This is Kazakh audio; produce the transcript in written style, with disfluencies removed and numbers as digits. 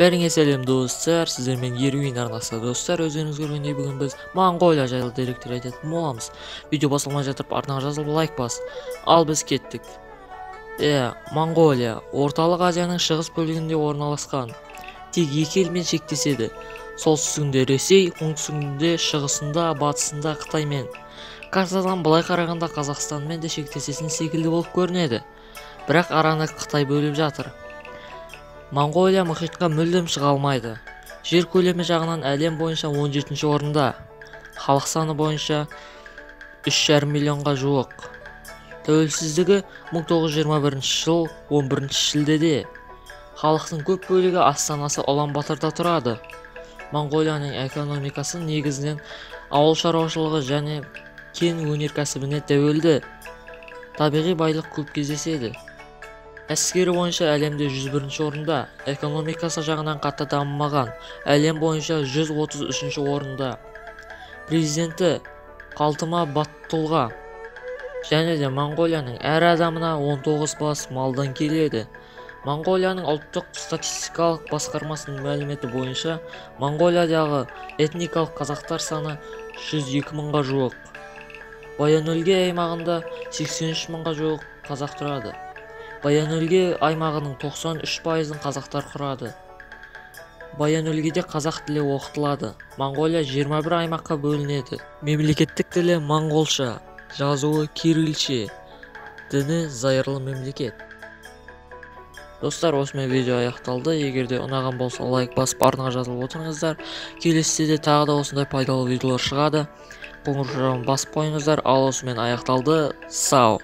Бәріңе сәлем достар, сіздермен Еруин арнасы достар. Өзіңіз көргендей бүгін біз Монголия жайлы деректер айтатын боламыз. Видео басылмай жатып артына жазылып лайк бас. Ал біз кеттік. Монголия орталық Азияның шығыс бөлігінде орналасқан. Тек екі елмен шектеседі. Солтүстігінде Ресей, оңтүстігінде, шығысында, батысында Қытаймен. Картадан былай қарағанда Қазақстанмен де шектесетін секілді болып көрінеді. Бірақ араны Қытай бөліп жатыр. Монголия мұхитқа мүлдем шыға алмайды. Жер көлемі жағынан әлем бойынша 17-ші орында. Халық саны бойынша 3,5 миллионға жуық. Тәуелсіздігі 1921 жыл 11 шілдеде. Халықтың көп бөлігі астанасы Улан-Баторда тұрады. Монголияның экономикасы негізінен ауыл шаруашылығы және кен өнеркәсібіне тәуелді. Табиғи байлық көп кездеседі. Әскері бойынша әлемде 101-ші орында, экономикасы жағынан қатты дамымаған, әлем бойынша 133-ші орында. Президенті Қалтыма Баттулга. Және де Монголияның әр адамына 19 бас малдан келеді. Монголияның ұлттық статистикалық басқармасының мәліметі бойынша, Монголиядағы этникалық қазақтар саны 102 мыңға жуық. Баян-Өлгей аймағында 83 мыңға жуық қазақ тұрады. Баян-Өлгей аймағының 93%-ын қазақтар құрады. Баян-Өлгейде қазақ тілі оқытылады. Монголия 21 аймаққа бөлінеді. Мемлекеттік тілі моңғолша, жазуы кириллше, діні зайырлы мемлекет. Достар, осымен видео аяқталды. Егерде ұнаған болса лайк басып артына жазылып отырыңыздар. Келесіде тағы да осындай пайдалы видеолар шығады. Қоңыр басып қойыңыздар. Ал осымен аяқталды. Сау!